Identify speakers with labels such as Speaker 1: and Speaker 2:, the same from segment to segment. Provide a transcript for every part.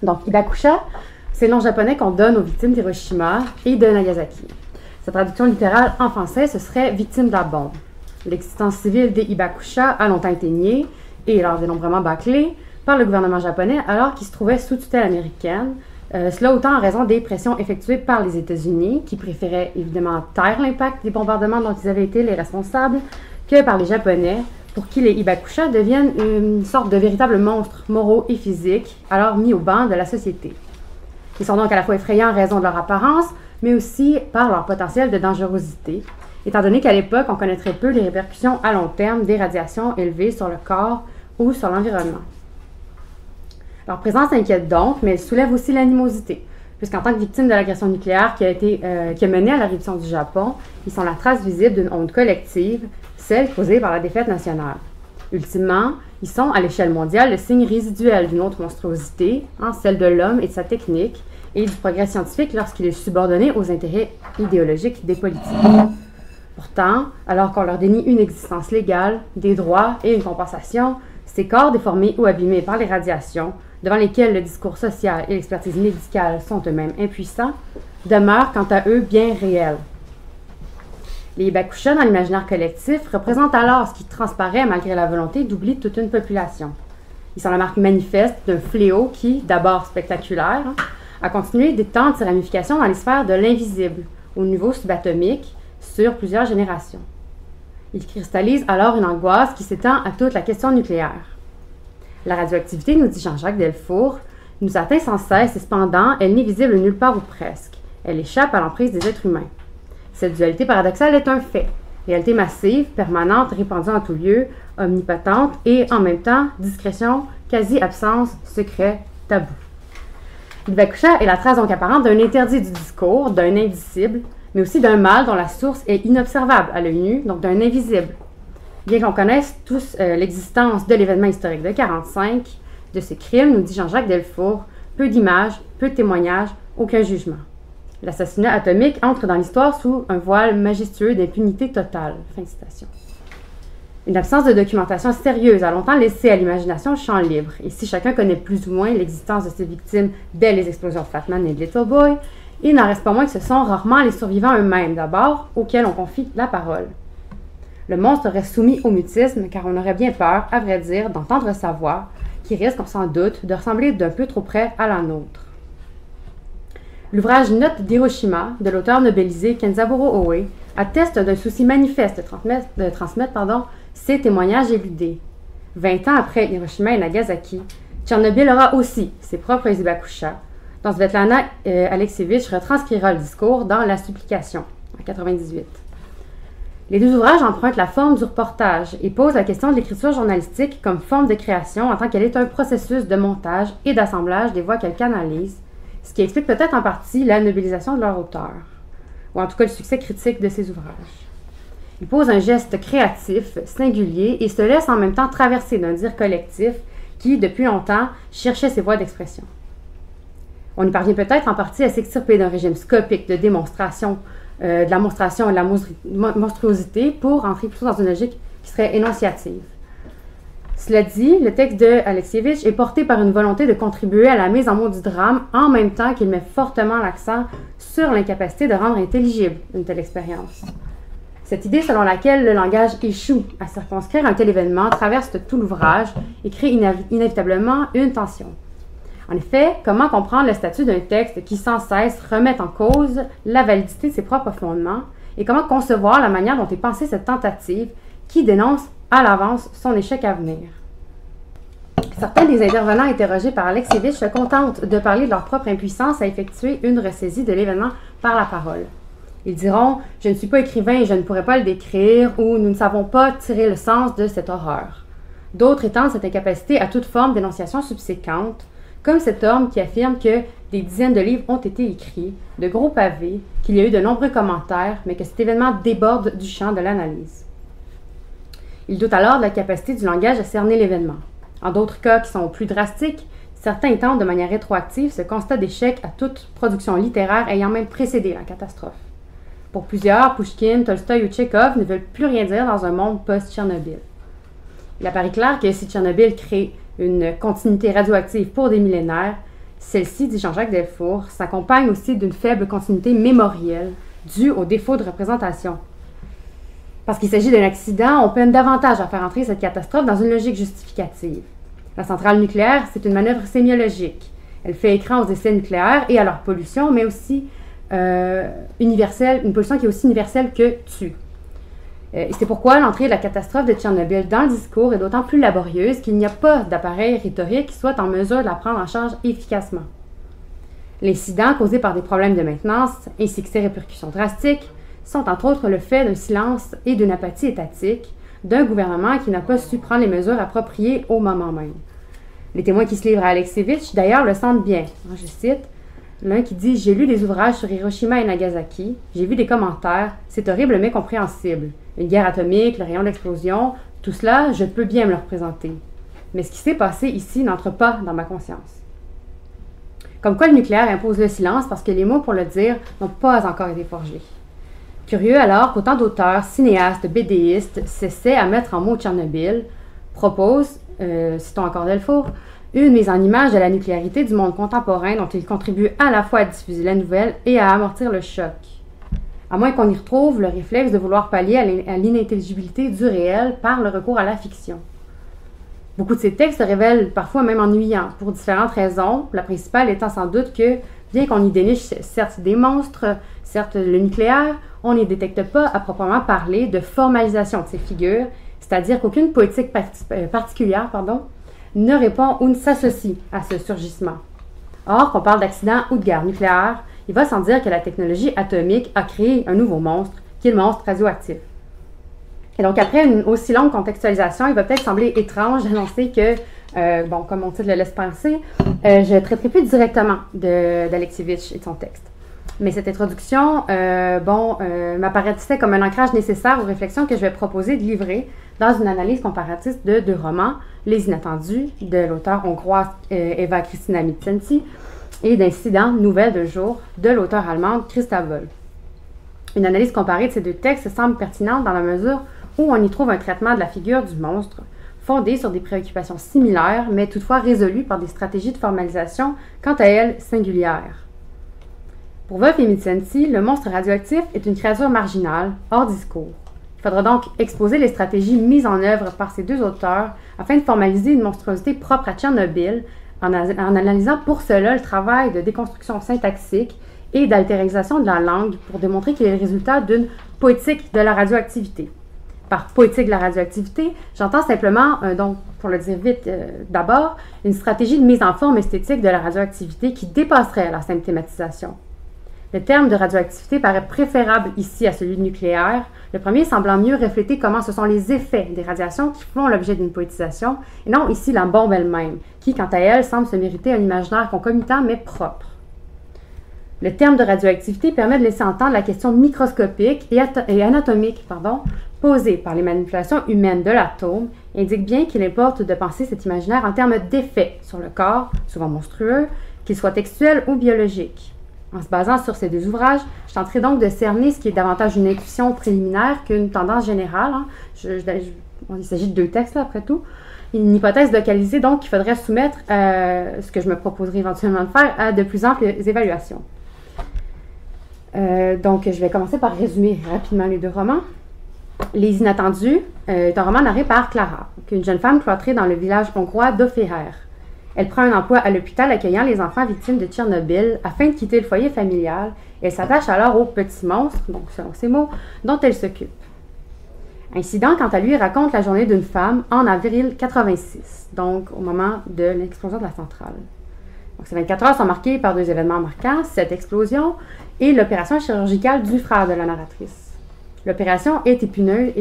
Speaker 1: Donc, Hibakusha, c'est le nom japonais qu'on donne aux victimes d'Hiroshima et de Nagasaki. Sa traduction littérale en français, ce serait « victime de la bombe ». L'existence civile des Hibakusha a longtemps été niée et leur dénombrement bâclé par le gouvernement japonais alors qu'il se trouvait sous tutelle américaine. Cela autant en raison des pressions effectuées par les États-Unis, qui préféraient évidemment taire l'impact des bombardements dont ils avaient été les responsables, que par les Japonais, pour qui les Hibakusha deviennent une sorte de véritables monstres moraux et physiques, alors mis au banc de la société. Ils sont donc à la fois effrayants en raison de leur apparence, mais aussi par leur potentiel de dangerosité, étant donné qu'à l'époque, on connaîtrait peu les répercussions à long terme des radiations élevées sur le corps ou sur l'environnement. Leur présence inquiète donc, mais elle soulève aussi l'animosité, puisqu'en tant que victimes de l'agression nucléaire qui a mené à la réduction du Japon, ils sont la trace visible d'une honte collective, celle causée par la défaite nationale. Ultimement, ils sont, à l'échelle mondiale, le signe résiduel d'une autre monstruosité, celle de l'homme et de sa technique, et du progrès scientifique lorsqu'il est subordonné aux intérêts idéologiques des politiques. Pourtant, alors qu'on leur dénie une existence légale, des droits et une compensation, ces corps déformés ou abîmés par les radiations, devant lesquels le discours social et l'expertise médicale sont eux-mêmes impuissants, demeurent quant à eux bien réels. Les Hibakusha dans l'imaginaire collectif représentent alors ce qui transparaît malgré la volonté d'oublier toute une population. Ils sont la marque manifeste d'un fléau qui, d'abord spectaculaire, a continué d'étendre ses ramifications dans les sphères de l'invisible, au niveau subatomique, sur plusieurs générations. Ils cristallisent alors une angoisse qui s'étend à toute la question nucléaire. La radioactivité, nous dit Jean-Jacques Delfour, nous atteint sans cesse et cependant, elle n'est visible nulle part ou presque. Elle échappe à l'emprise des êtres humains. Cette dualité paradoxale est un fait. Réalité massive, permanente, répandue en tout lieu, omnipotente et, en même temps, discrétion, quasi-absence, secret, tabou. Hibakusha est la trace donc apparente d'un interdit du discours, d'un indicible, mais aussi d'un mal dont la source est inobservable à l'œil nu, donc d'un invisible. Bien qu'on connaisse tous l'existence de l'événement historique de 1945, de ce crime, nous dit Jean-Jacques Delfour, peu d'images, peu de témoignages, aucun jugement. L'assassinat atomique entre dans l'histoire sous un voile majestueux d'impunité totale. Fin de citation. Une absence de documentation sérieuse a longtemps laissé à l'imagination champ libre, et si chacun connaît plus ou moins l'existence de ces victimes dès les explosions de Fat Man et de Little Boy, il n'en reste pas moins que ce sont rarement les survivants eux-mêmes, d'abord, auxquels on confie la parole. Le monstre reste soumis au mutisme, car on aurait bien peur, à vrai dire, d'entendre sa voix, qui risque, sans doute, de ressembler d'un peu trop près à la nôtre. L'ouvrage Notes d'Hiroshima, de l'auteur nobelisé Kenzaburo Oe, atteste d'un souci manifeste de transmettre ces témoignages éludés. 20 ans après Hiroshima et Nagasaki, Tchernobyl aura aussi ses propres Hibakusha, dont Svetlana Alexievitch retranscrira le discours dans La Supplication, en 1998. Les deux ouvrages empruntent la forme du reportage et posent la question de l'écriture journalistique comme forme de création en tant qu'elle est un processus de montage et d'assemblage des voix qu'elle canalise, ce qui explique peut-être en partie la nobilisation de leur auteur, ou en tout cas le succès critique de ces ouvrages. Ils posent un geste créatif, singulier, et se laissent en même temps traverser d'un dire collectif qui, depuis longtemps, cherchait ses voies d'expression. On y parvient peut-être en partie à s'extirper d'un régime scopique de démonstration, de la monstration et de la monstruosité pour entrer plutôt dans une logique qui serait énonciative. Cela dit, le texte de Alexievitch est porté par une volonté de contribuer à la mise en mots du drame en même temps qu'il met fortement l'accent sur l'incapacité de rendre intelligible une telle expérience. Cette idée selon laquelle le langage échoue à circonscrire un tel événement traverse tout l'ouvrage et crée inévitablement une tension. En effet, comment comprendre le statut d'un texte qui sans cesse remet en cause la validité de ses propres fondements et comment concevoir la manière dont est pensée cette tentative qui dénonce à l'avance son échec à venir. Certains des intervenants interrogés par Alexievitch se contentent de parler de leur propre impuissance à effectuer une ressaisie de l'événement par la parole. Ils diront « Je ne suis pas écrivain et je ne pourrais pas le décrire » ou « Nous ne savons pas tirer le sens de cette horreur ». D'autres étendent cette incapacité à toute forme d'énonciation subséquente, comme cet homme qui affirme que des dizaines de livres ont été écrits, de gros pavés, qu'il y a eu de nombreux commentaires, mais que cet événement déborde du champ de l'analyse. Il doute alors de la capacité du langage à cerner l'événement. En d'autres cas qui sont plus drastiques, certains étendent de manière rétroactive ce constat d'échec à toute production littéraire ayant même précédé la catastrophe. Pour plusieurs, Pouchkine, Tolstoï ou Tchekhov ne veulent plus rien dire dans un monde post-Tchernobyl. Il apparaît clair que si Tchernobyl crée une continuité radioactive pour des millénaires, Celle-ci, dit Jean-Jacques Delfour, s'accompagne aussi d'une faible continuité mémorielle due au défaut de représentation. Parce qu'il s'agit d'un accident, on peine davantage à faire entrer cette catastrophe dans une logique justificative. La centrale nucléaire, c'est une manœuvre sémiologique. Elle fait écran aux essais nucléaires et à leur pollution, mais aussi universelle, une pollution qui est aussi universelle que tue. Et c'est pourquoi l'entrée de la catastrophe de Tchernobyl dans le discours est d'autant plus laborieuse qu'il n'y a pas d'appareil rhétorique qui soit en mesure de la prendre en charge efficacement. L'incident, causé par des problèmes de maintenance, ainsi que ses répercussions drastiques, sont entre autres le fait d'un silence et d'une apathie étatique d'un gouvernement qui n'a pas su prendre les mesures appropriées au moment même. Les témoins qui se livrent à Alexievitch, d'ailleurs, le sentent bien. Je cite, l'un qui dit « J'ai lu des ouvrages sur Hiroshima et Nagasaki, j'ai vu des commentaires, c'est horrible mais compréhensible. Une guerre atomique, le rayon d'explosion, tout cela, je peux bien me le représenter. Mais ce qui s'est passé ici n'entre pas dans ma conscience. » Comme quoi le nucléaire impose le silence parce que les mots pour le dire n'ont pas encore été forgés. Curieux alors qu'autant d'auteurs, cinéastes, bédéistes s'essaient à mettre en mots Tchernobyl, proposent, citons encore Delfour, une mise en image de la nucléarité du monde contemporain dont il contribue à la fois à diffuser la nouvelle et à amortir le choc. À moins qu'on y retrouve le réflexe de vouloir pallier à l'inintelligibilité du réel par le recours à la fiction. Beaucoup de ces textes se révèlent parfois même ennuyants, pour différentes raisons, la principale étant sans doute que, bien qu'on y déniche certes des monstres, certes le nucléaire, on n'y détecte pas à proprement parler de formalisation de ces figures, c'est-à-dire qu'aucune poétique particulière ne répond ou ne s'associe à ce surgissement. Or, qu'on parle d'accident ou de guerre nucléaire, il va sans dire que la technologie atomique a créé un nouveau monstre, qui est le monstre radioactif. Et donc, après une aussi longue contextualisation, il va peut-être sembler étrange d'annoncer que, comme mon titre le laisse penser, je ne traiterai plus directement d'Alexievitch et de son texte. Mais cette introduction, m'apparaissait comme un ancrage nécessaire aux réflexions que je vais proposer de livrer dans une analyse comparatiste de deux romans, Les Inattendus, de l'auteur hongroise Eva Kristina Mitzenci, et d'Incidents, nouvelles de jour, de l'auteur allemande Christa Woll. Une analyse comparée de ces deux textes semble pertinente dans la mesure où on y trouve un traitement de la figure du monstre, fondé sur des préoccupations similaires, mais toutefois résolues par des stratégies de formalisation, quant à elles, singulières. Pour Wolf et Mitzenci, le monstre radioactif est une créature marginale, hors discours. Il faudra donc exposer les stratégies mises en œuvre par ces deux auteurs afin de formaliser une monstruosité propre à Tchernobyl, en analysant pour cela le travail de déconstruction syntaxique et d'altérisation de la langue pour démontrer qu'il est le résultat d'une poétique de la radioactivité. Par poétique de la radioactivité, j'entends simplement, donc pour le dire vite d'abord, une stratégie de mise en forme esthétique de la radioactivité qui dépasserait la simple thématisation. Le terme de radioactivité paraît préférable ici à celui de nucléaire, le premier semblant mieux refléter comment ce sont les effets des radiations qui font l'objet d'une poétisation, et non ici la bombe elle-même, qui, quant à elle, semble se mériter un imaginaire concomitant mais propre. Le terme de radioactivité permet de laisser entendre la question microscopique et anatomique posée par les manipulations humaines de l'atome, et indique bien qu'il importe de penser cet imaginaire en termes d'effets sur le corps, souvent monstrueux, qu'il soit textuel ou biologique. En se basant sur ces deux ouvrages, je tenterai donc de cerner ce qui est davantage une intuition préliminaire qu'une tendance générale. Il s'agit de deux textes, là, après tout. Une hypothèse localisée, donc, qu'il faudrait soumettre, ce que je me proposerai éventuellement de faire, à de plus amples évaluations. Donc, je vais commencer par résumer rapidement les deux romans. Les Inattendus est un roman narré par Clara, une jeune femme cloîtrée dans le village hongrois d'Oféher. Elle prend un emploi à l'hôpital accueillant les enfants victimes de Tchernobyl afin de quitter le foyer familial et elle s'attache alors au petit monstre, donc selon ses mots, dont elle s'occupe. Incident, quant à lui, raconte la journée d'une femme en avril 86, donc au moment de l'explosion de la centrale. Donc, ces 24 heures sont marquées par deux événements marquants, cette explosion et l'opération chirurgicale du frère de la narratrice. L'opération est épineuse,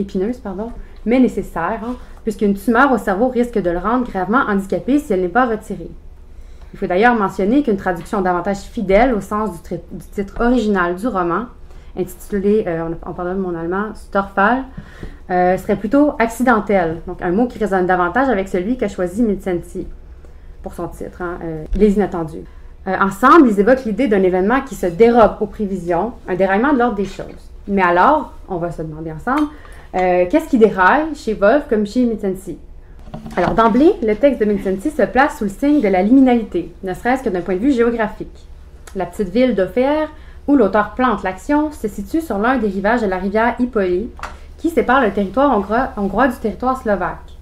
Speaker 1: mais nécessaire, puisqu'une tumeur au cerveau risque de le rendre gravement handicapé si elle n'est pas retirée. Il faut d'ailleurs mentionner qu'une traduction davantage fidèle au sens du titre original du roman, intitulé, on pardonne mon allemand, Storfall, serait plutôt accidentel, donc un mot qui résonne davantage avec celui qu'a choisi Mitzenci pour son titre, Les Inattendus. Ensemble, ils évoquent l'idée d'un événement qui se dérobe aux prévisions, un déraillement de l'ordre des choses. Mais alors, on va se demander ensemble, qu'est-ce qui déraille chez Wolf comme chez Mitzenci? Alors, d'emblée, le texte de Mincenty se place sous le signe de la liminalité, ne serait-ce que d'un point de vue géographique. La petite ville d'Offer, où l'auteur plante l'action, se situe sur l'un des rivages de la rivière Hippoly, qui sépare le territoire hongrois du territoire slovaque.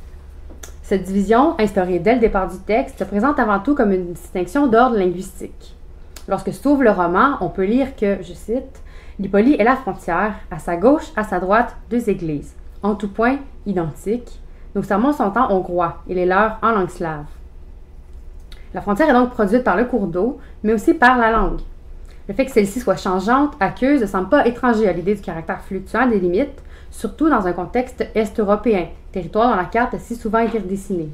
Speaker 1: Cette division, instaurée dès le départ du texte, se présente avant tout comme une distinction d'ordre linguistique. Lorsque s'ouvre le roman, on peut lire que, je cite, « L'Hippoly est la frontière, à sa gauche, à sa droite, deux églises, en tout point identiques. Nos sermons sont en hongrois et les leurs en langue slave. » La frontière est donc produite par le cours d'eau, mais aussi par la langue. Le fait que celle-ci soit changeante, aqueuse, ne semble pas étranger à l'idée du caractère fluctuant des limites, surtout dans un contexte est-européen, territoire dont la carte a si souvent été redessinée.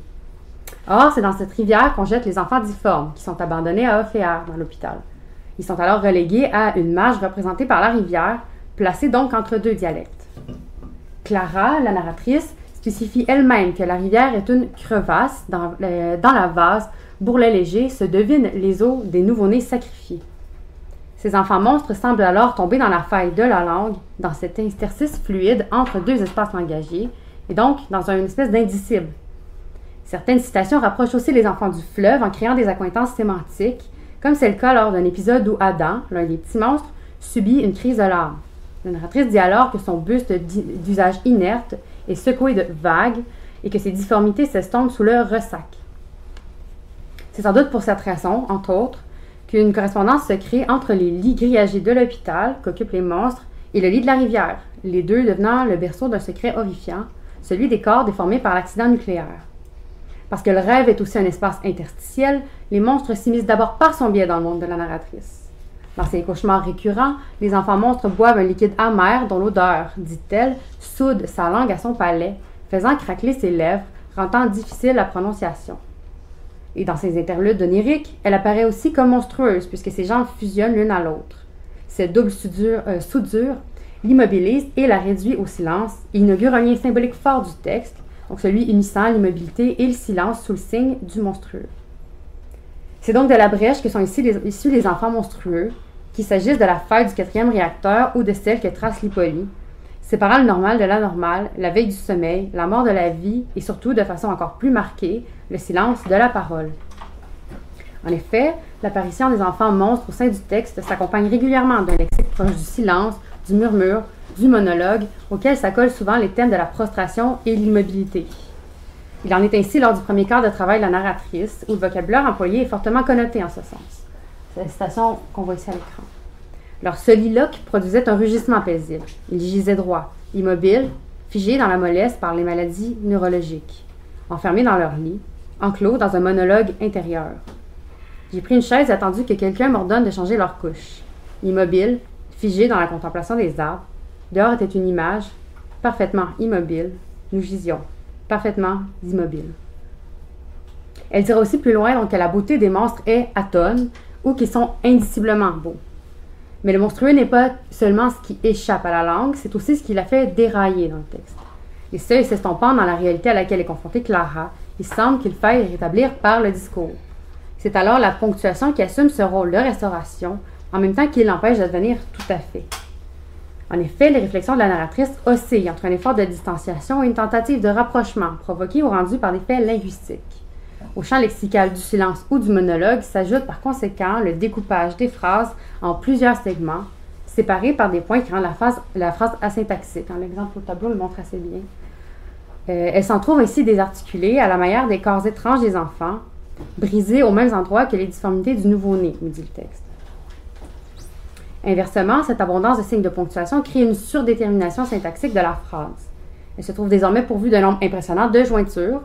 Speaker 1: Or, c'est dans cette rivière qu'on jette les enfants difformes, qui sont abandonnés à Offer, dans l'hôpital. Ils sont alors relégués à une marge représentée par la rivière, placée donc entre deux dialectes. Clara, la narratrice, spécifie elle-même que la rivière est une crevasse. Dans la vase, bourrelet léger, se devinent les os des nouveau-nés sacrifiés. Ces enfants monstres semblent alors tomber dans la faille de la langue, dans cet interstice fluide entre deux espaces langagiers, et donc dans une espèce d'indicible. Certaines citations rapprochent aussi les enfants du fleuve en créant des accointances sémantiques, comme c'est le cas lors d'un épisode où Adam, l'un des petits monstres, subit une crise de larmes. La narratrice dit alors que son buste d'usage inerte est secoué de vagues et que ses difformités s'estompent sous le ressac. C'est sans doute pour cette raison, entre autres, qu'une correspondance se crée entre les lits grillagés de l'hôpital qu'occupent les monstres et le lit de la rivière, les deux devenant le berceau d'un secret horrifiant, celui des corps déformés par l'accident nucléaire. Parce que le rêve est aussi un espace interstitiel, les monstres s'immiscent d'abord par son biais dans le monde de la narratrice. Dans ses cauchemars récurrents, les enfants monstres boivent un liquide amer dont l'odeur, dit-elle, soude sa langue à son palais, faisant craqueler ses lèvres, rendant difficile la prononciation. Et dans ses interludes oniriques, elle apparaît aussi comme monstrueuse, puisque ses jambes fusionnent l'une à l'autre. Cette double soudure l'immobilise et la réduit au silence, et inaugure un lien symbolique fort du texte, donc celui unissant l'immobilité et le silence sous le signe du monstrueux. C'est donc de la brèche que sont issus les enfants monstrueux, qu'il s'agisse de la faille du 4e réacteur ou de celle que trace l'Hippoly, séparant le normal de l'anormal, la veille du sommeil, la mort de la vie et surtout, de façon encore plus marquée, le silence de la parole. En effet, l'apparition des enfants monstres au sein du texte s'accompagne régulièrement d'un lexique proche du silence, du murmure, du monologue, auquel s'accolent souvent les thèmes de la prostration et l'immobilité. Il en est ainsi lors du premier quart de travail de la narratrice, où le vocabulaire employé est fortement connoté en ce sens. C'est la citation qu'on voit ici à l'écran. Leur soliloque produisait un rugissement paisible. Ils gisaient droit, immobiles, figés dans la mollesse par les maladies neurologiques, enfermés dans leur lit, enclos dans un monologue intérieur. J'ai pris une chaise et attendu que quelqu'un m'ordonne de changer leur couche. Immobiles, figés dans la contemplation des arbres, dehors était une image, parfaitement immobile, nous gisions, parfaitement immobiles. Elle dira aussi plus loin donc que la beauté des monstres est atone, ou qu'ils sont indiciblement beaux. Mais le monstrueux n'est pas seulement ce qui échappe à la langue, c'est aussi ce qui la fait dérailler dans le texte. Les seuils s'estompant dans la réalité à laquelle est confrontée Clara, il semble qu'il faille rétablir par le discours. C'est alors la ponctuation qui assume ce rôle de restauration, en même temps qu'il l'empêche de devenir tout à fait. En effet, les réflexions de la narratrice oscillent entre un effort de distanciation et une tentative de rapprochement, provoquée ou rendue par des faits linguistiques. Au champ lexical du silence ou du monologue s'ajoute par conséquent le découpage des phrases en plusieurs segments, séparés par des points qui rendent la phrase asyntaxique. L'exemple au tableau le montre assez bien. Elle s'en trouve ainsi désarticulée à la manière des corps étranges des enfants, brisés aux mêmes endroits que les difformités du nouveau-né, nous dit le texte. Inversement, cette abondance de signes de ponctuation crée une surdétermination syntaxique de la phrase. Elle se trouve désormais pourvue d'un nombre impressionnant de jointures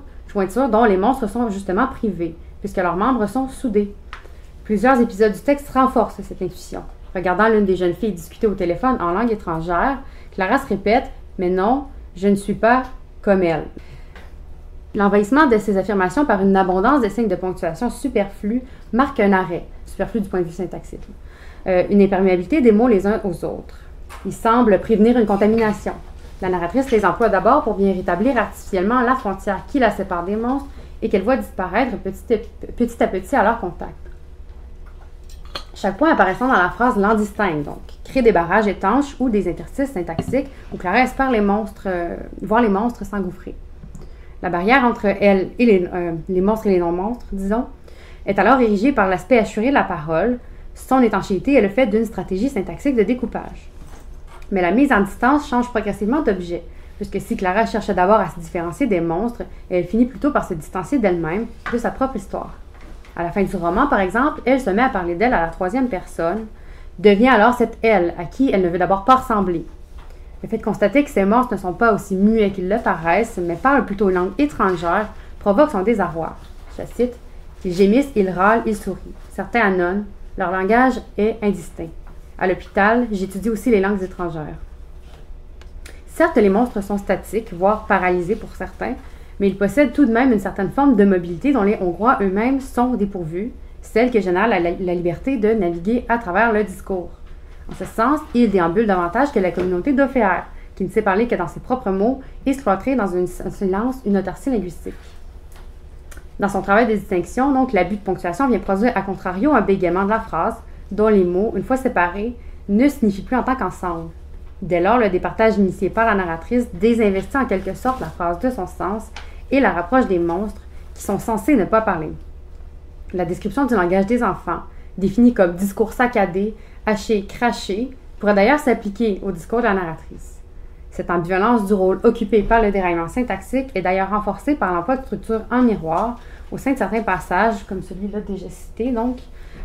Speaker 1: dont les monstres sont justement privés, puisque leurs membres sont soudés. Plusieurs épisodes du texte renforcent cette intuition. Regardant l'une des jeunes filles discuter au téléphone en langue étrangère, Clara se répète « Mais non, je ne suis pas comme elle ». L'envahissement de ces affirmations par une abondance de signes de ponctuation superflus marque un arrêt, superflu du point de vue syntaxique, une imperméabilité des mots les uns aux autres. Il semble prévenir une contamination. La narratrice les emploie d'abord pour bien rétablir artificiellement la frontière qui la sépare des monstres et qu'elle voit disparaître petit à petit à leur contact. Chaque point apparaissant dans la phrase l'en distingue donc, crée des barrages étanches ou des interstices syntaxiques où Clara espère voir les monstres s'engouffrer. La barrière entre elle et les monstres et les non-monstres, disons, est alors érigée par l'aspect assuré de la parole, son étanchéité est le fait d'une stratégie syntaxique de découpage. Mais la mise en distance change progressivement d'objet, puisque si Clara cherchait d'abord à se différencier des monstres, elle finit plutôt par se distancier d'elle-même, de sa propre histoire. À la fin du roman, par exemple, elle se met à parler d'elle à la troisième personne, devient alors cette elle à qui elle ne veut d'abord pas ressembler. Le fait de constater que ces monstres ne sont pas aussi muets qu'ils le paraissent, mais parlent plutôt une langue étrangère, provoque son désarroi. Je la cite, « Ils gémissent, ils râlent, ils sourient. Certains annonnent. Leur langage est indistinct. À l'hôpital, j'étudie aussi les langues étrangères. » Certes, les monstres sont statiques, voire paralysés pour certains, mais ils possèdent tout de même une certaine forme de mobilité dont les Hongrois eux-mêmes sont dépourvus, celle qui génère la liberté de naviguer à travers le discours. En ce sens, il déambule davantage que la communauté d'Ophéaire, qui ne sait parler que dans ses propres mots et se cloîtrer dans un silence, une autarcie linguistique. Dans son travail de distinction, donc, l'abus de ponctuation vient produire à contrario un bégaiement de la phrase, dont les mots, une fois séparés, ne signifient plus en tant qu'ensemble. Dès lors, le départage initié par la narratrice désinvestit en quelque sorte la phrase de son sens et la rapproche des monstres qui sont censés ne pas parler. La description du langage des enfants, définie comme discours saccadé, haché, craché, pourrait d'ailleurs s'appliquer au discours de la narratrice. Cette ambivalence du rôle occupé par le déraillement syntaxique est d'ailleurs renforcée par l'emploi de structures en miroir au sein de certains passages, comme celui-là déjà cité, donc,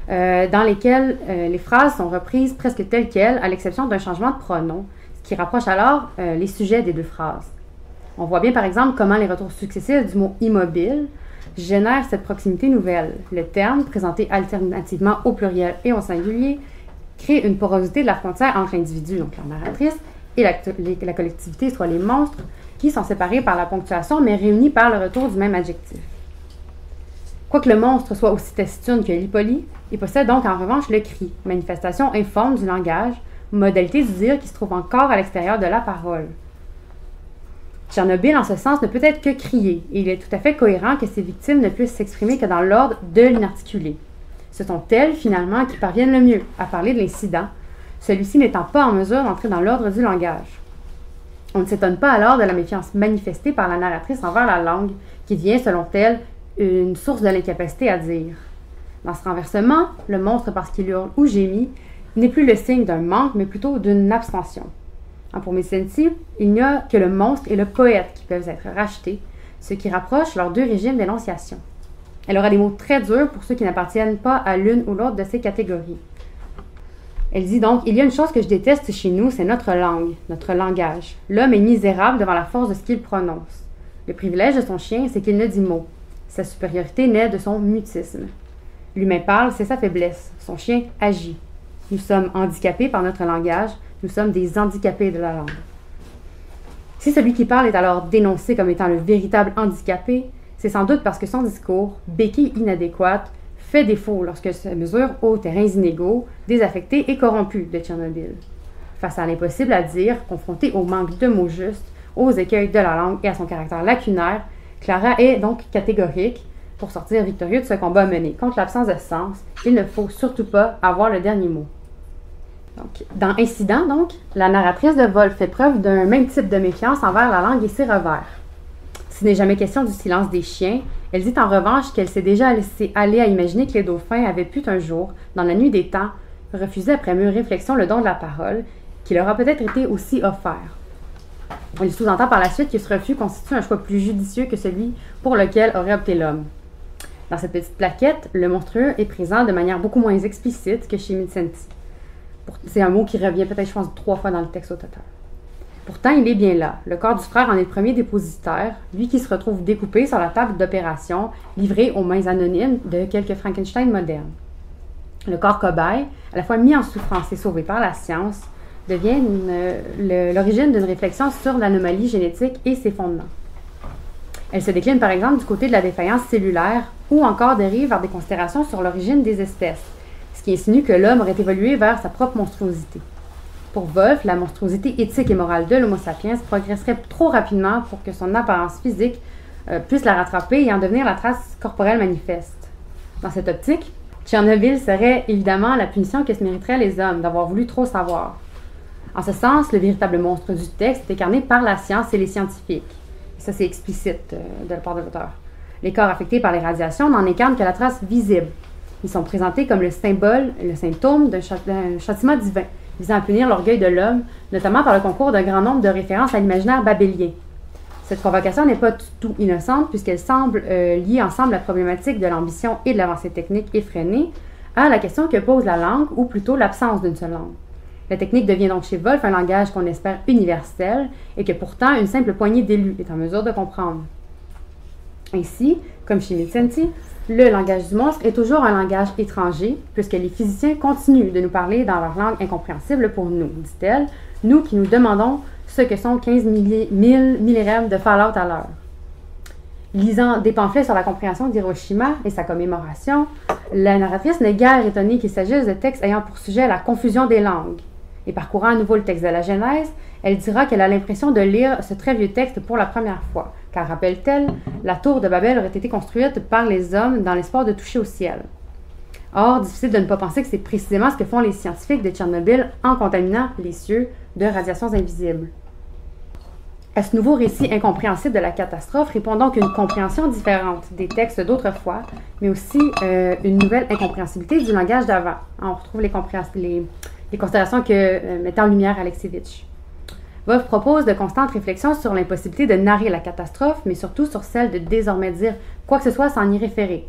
Speaker 1: dans lesquels les phrases sont reprises presque telles quelles, à l'exception d'un changement de pronom, ce qui rapproche alors les sujets des deux phrases. On voit bien par exemple comment les retours successifs du mot « immobile » génèrent cette proximité nouvelle. Le terme, présenté alternativement au pluriel et au singulier, crée une porosité de la frontière entre l'individu, donc la narratrice, et la collectivité, soit les monstres, qui sont séparés par la ponctuation, mais réunis par le retour du même adjectif. Quoique le monstre soit aussi taciturne que l'hypolie, il possède donc en revanche le cri, manifestation informe du langage, modalité du dire qui se trouve encore à l'extérieur de la parole. Tchernobyl, en ce sens, ne peut être que crié, et il est tout à fait cohérent que ses victimes ne puissent s'exprimer que dans l'ordre de l'inarticulé. Ce sont elles, finalement, qui parviennent le mieux à parler de l'incident, celui-ci n'étant pas en mesure d'entrer dans l'ordre du langage. On ne s'étonne pas alors de la méfiance manifestée par la narratrice envers la langue, qui devient, selon elle, une source de l'incapacité à dire. Dans ce renversement, le monstre, parce qu'il hurle ou gémit, n'est plus le signe d'un manque, mais plutôt d'une abstention. Pour Messenti, il n'y a que le monstre et le poète qui peuvent être rachetés, ce qui rapproche leurs deux régimes d'énonciation. Elle aura des mots très durs pour ceux qui n'appartiennent pas à l'une ou l'autre de ces catégories. Elle dit donc « Il y a une chose que je déteste chez nous, c'est notre langue, notre langage. L'homme est misérable devant la force de ce qu'il prononce. Le privilège de son chien, c'est qu'il ne dit mot. Sa supériorité naît de son mutisme. L'humain parle, c'est sa faiblesse. Son chien agit. Nous sommes handicapés par notre langage, nous sommes des handicapés de la langue. » Si celui qui parle est alors dénoncé comme étant le véritable handicapé, c'est sans doute parce que son discours, béquille inadéquate, fait défaut lorsque se mesure aux terrains inégaux, désaffectés et corrompus de Tchernobyl. Face à l'impossible à dire, confrontée au manque de mots justes, aux écueils de la langue et à son caractère lacunaire, Clara est donc catégorique. Pour sortir victorieux de ce combat mené contre l'absence de sens, il ne faut surtout pas avoir le dernier mot. Donc, dans Incident, donc, la narratrice de Woolf fait preuve d'un même type de méfiance envers la langue et ses revers. S'il n'est jamais question du silence des chiens, elle dit en revanche qu'elle s'est déjà laissée aller à imaginer que les dauphins avaient pu un jour, dans la nuit des temps, refuser après mûre réflexion le don de la parole, qui leur a peut-être été aussi offert. Elle sous-entend par la suite que ce refus constitue un choix plus judicieux que celui pour lequel aurait opté l'homme. Dans cette petite plaquette, le monstrueux est présent de manière beaucoup moins explicite que chez Mitsenti. C'est un mot qui revient peut-être, je pense, 3 fois dans le texte au total. Pourtant, il est bien là. Le corps du frère en est le premier dépositaire, lui qui se retrouve découpé sur la table d'opération, livré aux mains anonymes de quelques Frankenstein modernes. Le corps cobaye, à la fois mis en souffrance et sauvé par la science, devient l'origine d'une réflexion sur l'anomalie génétique et ses fondements. Elle se décline par exemple du côté de la défaillance cellulaire ou encore dérive vers des considérations sur l'origine des espèces, ce qui insinue que l'homme aurait évolué vers sa propre monstruosité. Pour Woolf, la monstruosité éthique et morale de l'Homo sapiens progresserait trop rapidement pour que son apparence physique puisse la rattraper et en devenir la trace corporelle manifeste. Dans cette optique, Tchernobyl serait évidemment la punition que se mériteraient les hommes d'avoir voulu trop savoir. En ce sens, le véritable monstre du texte est incarné par la science et les scientifiques. Ça, c'est explicite de la part de l'auteur. Les corps affectés par les radiations n'en incarnent que la trace visible. Ils sont présentés comme le symbole, le symptôme d'un châtiment divin, visant à punir l'orgueil de l'homme, notamment par le concours d'un grand nombre de références à l'imaginaire babélien. Cette convocation n'est pas tout innocente, puisqu'elle semble lier ensemble la problématique de l'ambition et de l'avancée technique effrénée à la question que pose la langue, ou plutôt l'absence d'une seule langue. La technique devient donc chez Woolf un langage qu'on espère universel et que pourtant une simple poignée d'élus est en mesure de comprendre. Ainsi, comme chez Miltenty, le langage du monstre est toujours un langage étranger, puisque les physiciens continuent de nous parler dans leur langue incompréhensible pour nous, dit-elle, nous qui nous demandons ce que sont 15 000 millirèmes de Fallout à l'heure. Lisant des pamphlets sur la compréhension d'Hiroshima et sa commémoration, la narratrice n'est guère étonnée qu'il s'agisse de textes ayant pour sujet la confusion des langues. Et parcourant à nouveau le texte de la Genèse, elle dira qu'elle a l'impression de lire ce très vieux texte pour la première fois, car, rappelle-t-elle, la tour de Babel aurait été construite par les hommes dans l'espoir de toucher au ciel. Or, difficile de ne pas penser que c'est précisément ce que font les scientifiques de Tchernobyl en contaminant les cieux de radiations invisibles. À ce nouveau récit incompréhensible de la catastrophe répond donc une compréhension différente des textes d'autrefois, mais aussi une nouvelle incompréhensibilité du langage d'avant. On retrouve les considérations que mettait en lumière Alexievitch. Woolf propose de constantes réflexions sur l'impossibilité de narrer la catastrophe, mais surtout sur celle de désormais dire quoi que ce soit sans y référer.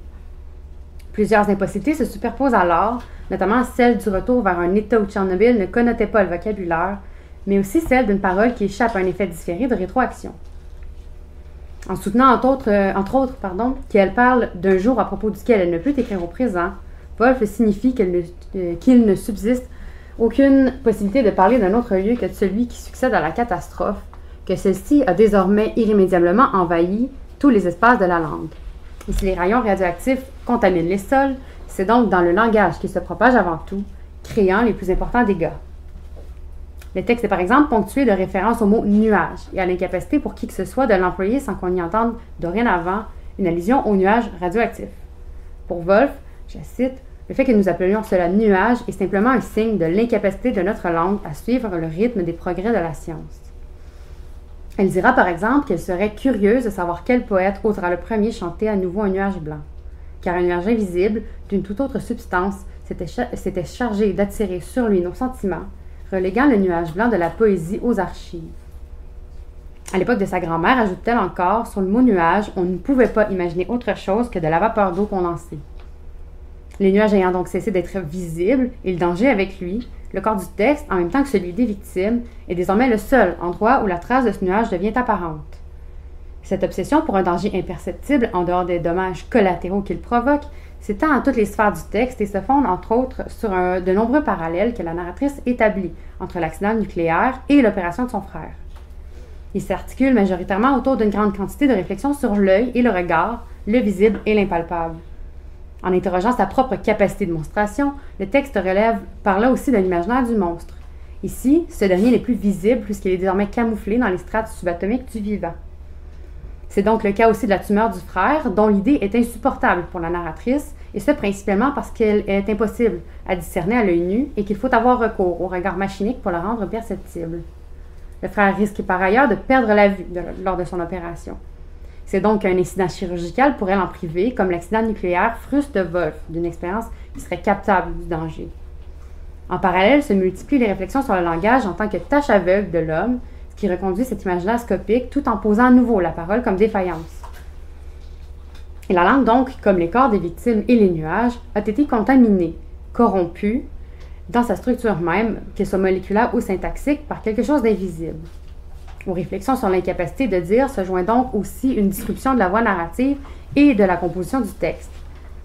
Speaker 1: Plusieurs impossibilités se superposent alors, notamment celle du retour vers un état où Tchernobyl ne connotait pas le vocabulaire, mais aussi celle d'une parole qui échappe à un effet différé de rétroaction. En soutenant entre autres, qu'elle parle d'un jour à propos duquel elle ne peut écrire au présent, Woolf signifie qu'il ne subsiste aucune possibilité de parler d'un autre lieu que de celui qui succède à la catastrophe, que celle-ci a désormais irrémédiablement envahi tous les espaces de la langue. Et si les rayons radioactifs contaminent les sols, c'est donc dans le langage qu'ils se propagent avant tout, créant les plus importants dégâts. Le texte est par exemple ponctué de références au mot « nuage » et à l'incapacité pour qui que ce soit de l'employer sans qu'on y entende dorénavant une allusion au nuage radioactif. Pour Woolf, je cite, « Le fait que nous appelions cela nuage est simplement un signe de l'incapacité de notre langue à suivre le rythme des progrès de la science. » Elle dira par exemple qu'elle serait curieuse de savoir quel poète osera le premier chanter à nouveau un nuage blanc, car un nuage invisible, d'une toute autre substance, s'était chargé d'attirer sur lui nos sentiments, reléguant le nuage blanc de la poésie aux archives. À l'époque de sa grand-mère, ajoute-t-elle encore, sur le mot nuage, on ne pouvait pas imaginer autre chose que de la vapeur d'eau condensée. Les nuages ayant donc cessé d'être visibles et le danger avec lui, le corps du texte, en même temps que celui des victimes, est désormais le seul endroit où la trace de ce nuage devient apparente. Cette obsession pour un danger imperceptible, en dehors des dommages collatéraux qu'il provoque, s'étend à toutes les sphères du texte et se fonde, entre autres, sur de nombreux parallèles que la narratrice établit entre l'accident nucléaire et l'opération de son frère. Il s'articule majoritairement autour d'une grande quantité de réflexions sur l'œil et le regard, le visible et l'impalpable. En interrogeant sa propre capacité de monstration, le texte relève par là aussi de l'imaginaire du monstre. Ici, ce dernier n'est plus visible puisqu'il est désormais camouflé dans les strates subatomiques du vivant. C'est donc le cas aussi de la tumeur du frère, dont l'idée est insupportable pour la narratrice, et ce principalement parce qu'elle est impossible à discerner à l'œil nu et qu'il faut avoir recours au regard machinique pour la rendre perceptible. Le frère risque par ailleurs de perdre la vue lors de son opération. C'est donc un incident chirurgical pour elle en privé, comme l'accident nucléaire frustre de Woolf, d'une expérience qui serait captable du danger. En parallèle, se multiplient les réflexions sur le langage en tant que tâche aveugle de l'homme, ce qui reconduit cet imaginaire scopique tout en posant à nouveau la parole comme défaillance. Et la langue donc, comme les corps des victimes et les nuages, a été contaminée, corrompue, dans sa structure même, qu'elle soit moléculaire ou syntaxique, par quelque chose d'invisible. Aux réflexions sur l'incapacité de dire se joint donc aussi une disruption de la voie narrative et de la composition du texte.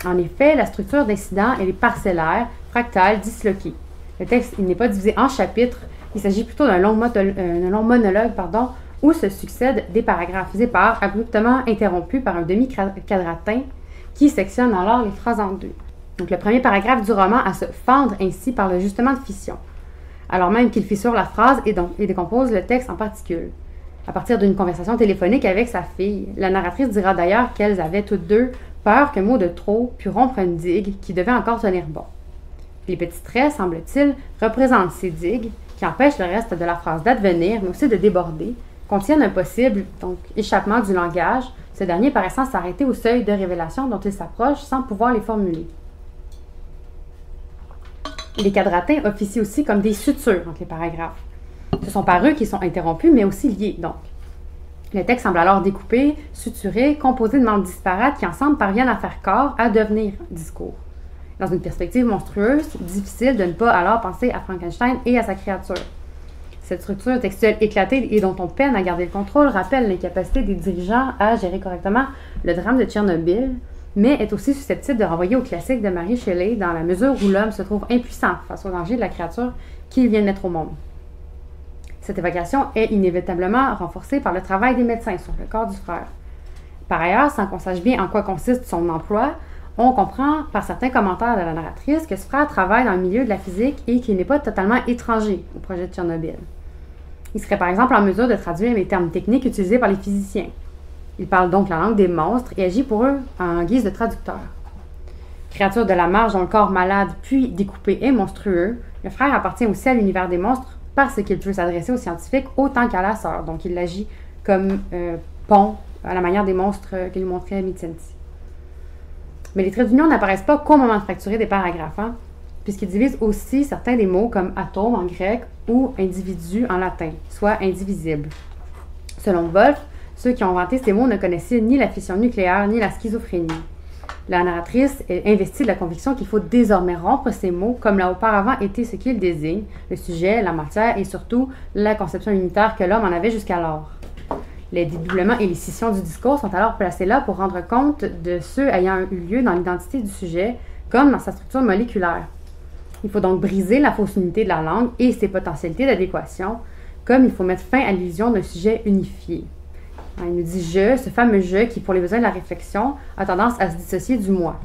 Speaker 1: En effet, la structure d'incident elle est parcellaire, fractale, disloquée. Le texte n'est pas divisé en chapitres, il s'agit plutôt d'un long monologue où se succèdent des paragraphes épars abruptement interrompus par un demi-quadratin qui sectionne alors les phrases en deux. Donc le premier paragraphe du roman a se fendre ainsi par le justement de fission, alors même qu'il fissure la phrase et décompose le texte en particules. À partir d'une conversation téléphonique avec sa fille, la narratrice dira d'ailleurs qu'elles avaient toutes deux peur qu'un mot de trop pût rompre une digue qui devait encore tenir bon. Les petits traits, semble-t-il, représentent ces digues qui empêchent le reste de la phrase d'advenir, mais aussi de déborder, contiennent un possible échappement du langage, ce dernier paraissant s'arrêter au seuil de révélation dont il s'approche sans pouvoir les formuler. Les quadratins officient aussi comme des sutures entre les paragraphes. Ce sont par eux qu'ils sont interrompus, mais aussi liés, donc. Le texte semble alors découpé, suturé, composé de membres disparates qui ensemble parviennent à faire corps, à devenir discours. Dans une perspective monstrueuse, difficile de ne pas alors penser à Frankenstein et à sa créature. Cette structure textuelle éclatée et dont on peine à garder le contrôle rappelle l'incapacité des dirigeants à gérer correctement le drame de Tchernobyl, mais est aussi susceptible de renvoyer au classique de Mary Shelley dans la mesure où l'homme se trouve impuissant face au danger de la créature qu'il vient de mettre au monde. Cette évocation est inévitablement renforcée par le travail des médecins sur le corps du frère. Par ailleurs, sans qu'on sache bien en quoi consiste son emploi, on comprend par certains commentaires de la narratrice que ce frère travaille dans le milieu de la physique et qu'il n'est pas totalement étranger au projet de Tchernobyl. Il serait par exemple en mesure de traduire les termes techniques utilisés par les physiciens. Il parle donc la langue des monstres et agit pour eux en guise de traducteur. Créature de la marge dont le corps malade puis découpé est monstrueux, le frère appartient aussi à l'univers des monstres parce qu'il peut s'adresser aux scientifiques autant qu'à la sœur. Donc il agit comme pont à la manière des monstres que lui montrait Mitzensi. Mais les traits d'union n'apparaissent pas qu'au moment de fracturer des paragraphes, puisqu'ils divisent aussi certains des mots comme atome en grec ou individu en latin, soit indivisible. Selon Wolff, ceux qui ont inventé ces mots ne connaissaient ni la fission nucléaire ni la schizophrénie. La narratrice est investie de la conviction qu'il faut désormais rompre ces mots comme l'a auparavant été ce qu'ils désignent, le sujet, la matière et surtout la conception unitaire que l'homme en avait jusqu'alors. Les dédoublements et les scissions du discours sont alors placés là pour rendre compte de ceux ayant eu lieu dans l'identité du sujet, comme dans sa structure moléculaire. Il faut donc briser la fausse unité de la langue et ses potentialités d'adéquation, comme il faut mettre fin à l'illusion d'un sujet unifié. Il nous dit « je », ce fameux « je » qui, pour les besoins de la réflexion, a tendance à se dissocier du « moi ».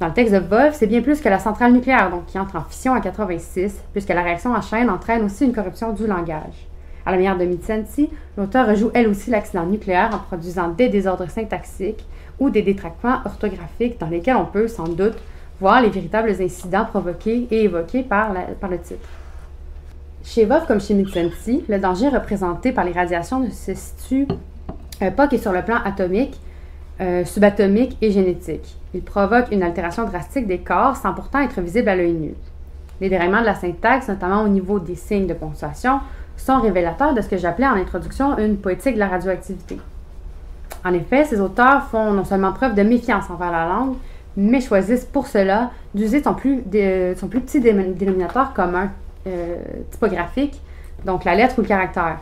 Speaker 1: Dans le texte de Wolff, c'est bien plus que la centrale nucléaire, donc qui entre en fission à 86, puisque la réaction en chaîne entraîne aussi une corruption du langage. À la manière de Mitzensi, l'auteur rejoue elle aussi l'accident nucléaire en produisant des désordres syntaxiques ou des détraquements orthographiques dans lesquels on peut, sans doute, voir les véritables incidents provoqués et évoqués par le titre. Chez Wolff comme chez Mitzensi, le danger représenté par les radiations ne se situe pas que sur le plan atomique, subatomique et génétique. Il provoque une altération drastique des corps sans pourtant être visible à l'œil nu. Les déraillements de la syntaxe, notamment au niveau des signes de ponctuation, sont révélateurs de ce que j'appelais en introduction une poétique de la radioactivité. En effet, ces auteurs font non seulement preuve de méfiance envers la langue, mais choisissent pour cela d'user son plus petit dénominateur commun typographique, donc la lettre ou le caractère.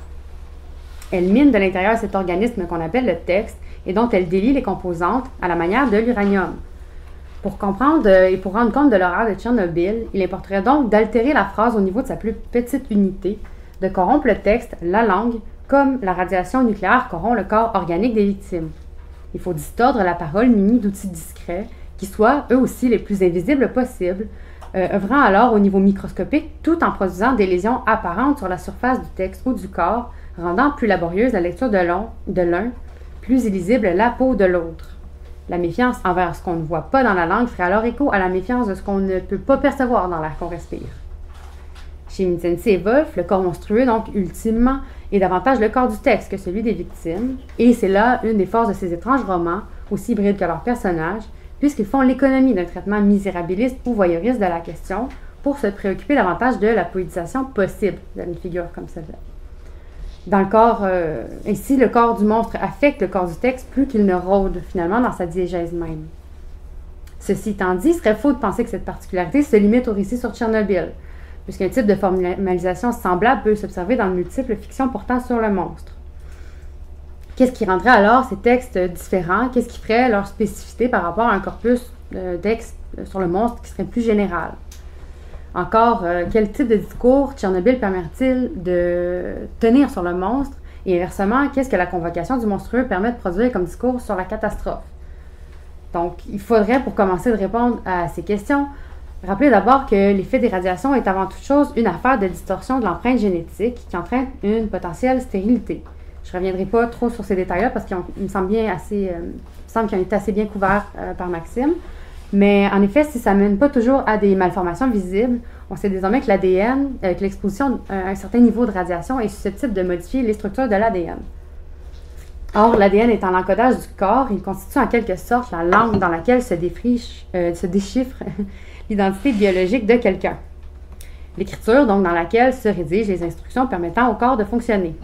Speaker 1: Elle mine de l'intérieur cet organisme qu'on appelle le texte et dont elle délie les composantes à la manière de l'uranium. Pour comprendre et pour rendre compte de l'horreur de Tchernobyl, il importerait donc d'altérer la phrase au niveau de sa plus petite unité, de corrompre le texte, la langue, comme la radiation nucléaire corrompt le corps organique des victimes. Il faut distordre la parole munie d'outils discrets, qui soient eux aussi les plus invisibles possibles, œuvrant alors au niveau microscopique tout en produisant des lésions apparentes sur la surface du texte ou du corps, rendant plus laborieuse la lecture de l'un, plus illisible la peau de l'autre. La méfiance envers ce qu'on ne voit pas dans la langue ferait alors écho à la méfiance de ce qu'on ne peut pas percevoir dans l'air qu'on respire. Chez Mitzensi et Wolff, le corps monstrueux, donc ultimement, est davantage le corps du texte que celui des victimes, et c'est là une des forces de ces étranges romans, aussi hybrides que leurs personnages, puisqu'ils font l'économie d'un traitement misérabiliste ou voyeuriste de la question pour se préoccuper davantage de la poétisation possible d'une figure comme celle-là. Dans le corps, ainsi, le corps du monstre affecte le corps du texte plus qu'il ne rôde finalement dans sa diégèse même. Ceci étant dit, il serait faux de penser que cette particularité se limite au récit sur Tchernobyl, puisqu'un type de formalisation semblable peut s'observer dans de multiples fictions portant sur le monstre. Qu'est-ce qui rendrait alors ces textes différents? Qu'est-ce qui ferait leur spécificité par rapport à un corpus texte sur le monstre qui serait plus général? Encore, quel type de discours Tchernobyl permet-il de tenir sur le monstre? Et inversement, qu'est-ce que la convocation du monstrueux permet de produire comme discours sur la catastrophe? Donc, il faudrait, pour commencer de répondre à ces questions, rappeler d'abord que l'effet des radiations est avant toute chose une affaire de distorsion de l'empreinte génétique qui entraîne une potentielle stérilité. Je ne reviendrai pas trop sur ces détails-là parce qu'il me semble qu'ils ont été assez bien couverts par Maxime. Mais en effet, si ça ne mène pas toujours à des malformations visibles, On sait désormais que l'ADN, que l'exposition à un certain niveau de radiation est susceptible de modifier les structures de l'ADN. Or, l'ADN étant l'encodage du corps, il constitue en quelque sorte la langue dans laquelle se déchiffre l'identité biologique de quelqu'un. L'écriture, donc, dans laquelle se rédigent les instructions permettant au corps de fonctionner.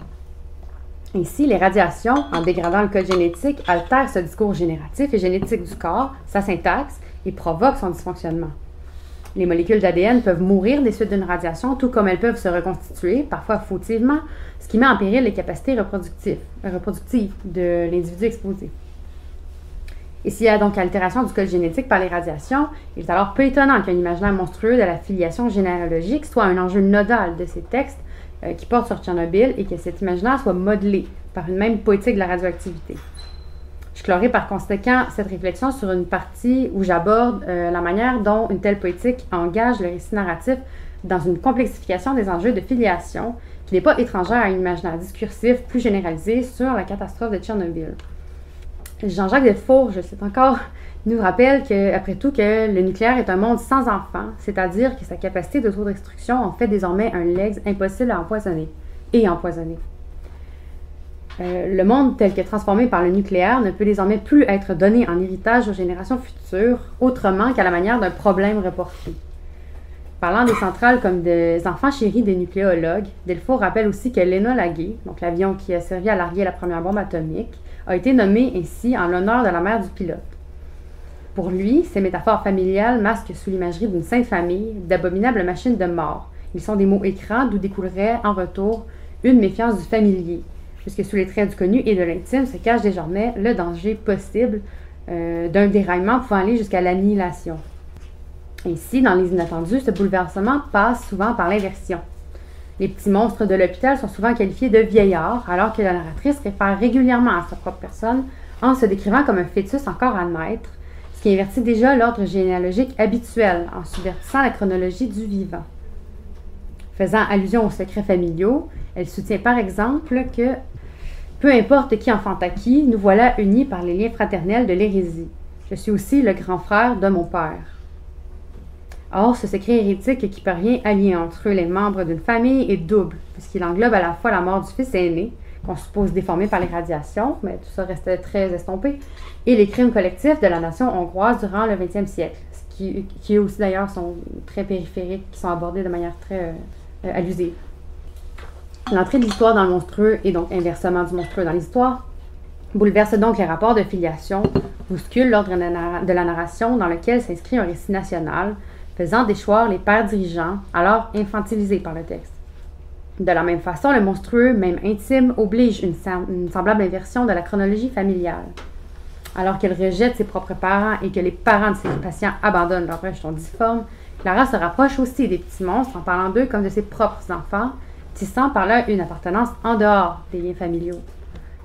Speaker 1: Ainsi, les radiations, en dégradant le code génétique, altèrent ce discours génératif et génétique du corps, sa syntaxe, et provoquent son dysfonctionnement. Les molécules d'ADN peuvent mourir des suites d'une radiation, tout comme elles peuvent se reconstituer, parfois fautivement, ce qui met en péril les capacités reproductives de l'individu exposé. Et s'il y a donc altération du code génétique par les radiations, il est alors peu étonnant qu'un imaginaire monstrueux de la filiation généalogique soit un enjeu nodal de ces textes qui portent sur Tchernobyl et que cet imaginaire soit modelé par une même poétique de la radioactivité. Je clorerai par conséquent cette réflexion sur une partie où j'aborde la manière dont une telle poétique engage le récit narratif dans une complexification des enjeux de filiation qui n'est pas étrangère à un imaginaire discursif plus généralisé sur la catastrophe de Tchernobyl. Jean-Jacques Delfour, je cite encore, nous rappelle qu'après tout que le nucléaire est un monde sans enfants, c'est-à-dire que sa capacité d'autodestruction en fait désormais un legs impossible à empoisonner et empoisonner. Le monde tel que transformé par le nucléaire ne peut désormais plus être donné en héritage aux générations futures autrement qu'à la manière d'un problème reporté. Parlant des centrales comme des enfants chéris des nucléologues, Delfour rappelle aussi que l'Enola Gay, donc l'avion qui a servi à larguer la première bombe atomique, a été nommé ainsi en l'honneur de la mère du pilote. Pour lui, ces métaphores familiales masquent sous l'imagerie d'une sainte famille d'abominables machines de mort. Ils sont des mots écrans d'où découlerait en retour une méfiance du familier, puisque sous les traits du connu et de l'intime se cache désormais le danger possible d'un déraillement pouvant aller jusqu'à l'annihilation. Ainsi, dans les inattendus, ce bouleversement passe souvent par l'inversion. Les petits monstres de l'hôpital sont souvent qualifiés de vieillards, alors que la narratrice réfère régulièrement à sa propre personne en se décrivant comme un fœtus encore à naître, ce qui invertit déjà l'ordre généalogique habituel en subvertissant la chronologie du vivant. Faisant allusion aux secrets familiaux, elle soutient par exemple que peu importe qui enfanta qui, nous voilà unis par les liens fraternels de l'hérésie. Je suis aussi le grand frère de mon père. Or, ce secret hérétique qui parvient à lier entre eux les membres d'une famille est double, puisqu'il englobe à la fois la mort du fils aîné, qu'on suppose déformé par les radiations, mais tout ça restait très estompé, et les crimes collectifs de la nation hongroise durant le XXe siècle, ce qui aussi d'ailleurs sont très périphériques, qui sont abordés de manière très allusive. L'entrée de l'histoire dans le monstrueux, et donc inversement du monstrueux dans l'histoire, bouleverse donc les rapports de filiation, bouscule l'ordre de la narration dans lequel s'inscrit un récit national, faisant déchoir les pères dirigeants, alors infantilisés par le texte. De la même façon, le monstrueux, même intime, oblige une semblable inversion de la chronologie familiale. Alors qu'elle rejette ses propres parents et que les parents de ses patients abandonnent leur rejeton difforme, Clara se rapproche aussi des petits monstres en parlant d'eux comme de ses propres enfants, tissant par là une appartenance en dehors des liens familiaux.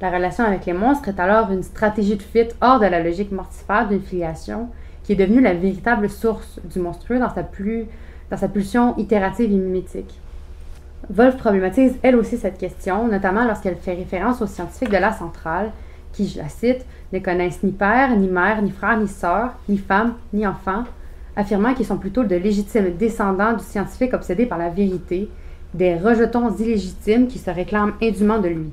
Speaker 1: La relation avec les monstres est alors une stratégie de fuite hors de la logique mortifère d'une filiation, qui est devenue la véritable source du monstrueux dans sa pulsion itérative et mimétique. Wolf problématise elle aussi cette question, notamment lorsqu'elle fait référence aux scientifiques de la centrale, qui, je la cite, ne connaissent ni père, ni mère, ni frère, ni sœur, ni femme, ni enfant, affirmant qu'ils sont plutôt de légitimes descendants du scientifique obsédé par la vérité, des rejetons illégitimes qui se réclament indûment de lui.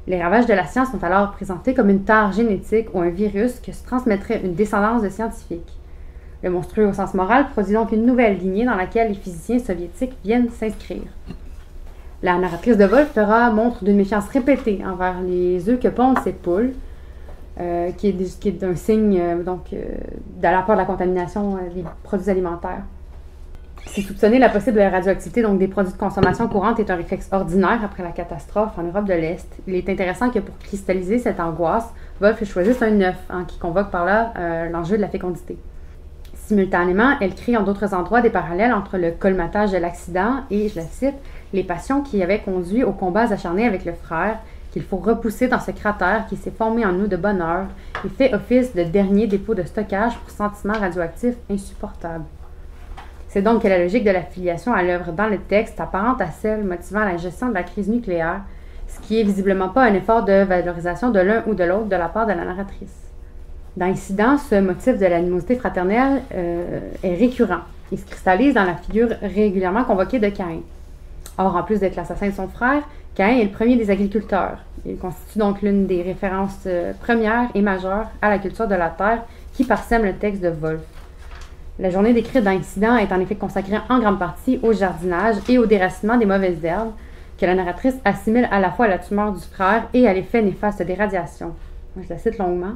Speaker 1: Les ravages de la science sont alors présentés comme une tare génétique ou un virus que se transmettrait une descendance de scientifiques. Le monstrueux au sens moral produit donc une nouvelle lignée dans laquelle les physiciens soviétiques viennent s'inscrire. La narratrice de Wolf fera montre d'une méfiance répétée envers les œufs que pondent ces poules, qui est un signe de la part de la contamination des produits alimentaires. C'est soupçonner la possible radioactivité donc des produits de consommation courante est un réflexe ordinaire après la catastrophe en Europe de l'Est. Il est intéressant que pour cristalliser cette angoisse, Wolf choisisse un œuf qui convoque par là l'enjeu de la fécondité. Simultanément, elle crée en d'autres endroits des parallèles entre le colmatage de l'accident et, je la cite, les passions qui avaient conduit aux combats acharnés avec le frère, qu'il faut repousser dans ce cratère qui s'est formé en nous de bonne heure et fait office de dernier dépôt de stockage pour sentiments radioactifs insupportables. C'est donc que la logique de la filiation à l'œuvre dans le texte apparente à celle motivant la gestion de la crise nucléaire, ce qui est visiblement pas un effort de valorisation de l'un ou de l'autre de la part de la narratrice. Dans Incident, ce motif de l'animosité fraternelle est récurrent. Il se cristallise dans la figure régulièrement convoquée de Caïn. Or, en plus d'être l'assassin de son frère, Caïn est le premier des agriculteurs. Il constitue donc l'une des références premières et majeures à la culture de la terre qui parsème le texte de Wolfe. La journée décrite dans l'incident est en effet consacrée en grande partie au jardinage et au déracinement des mauvaises herbes, que la narratrice assimile à la fois à la tumeur du frère et à l'effet néfaste des radiations. Je la cite longuement.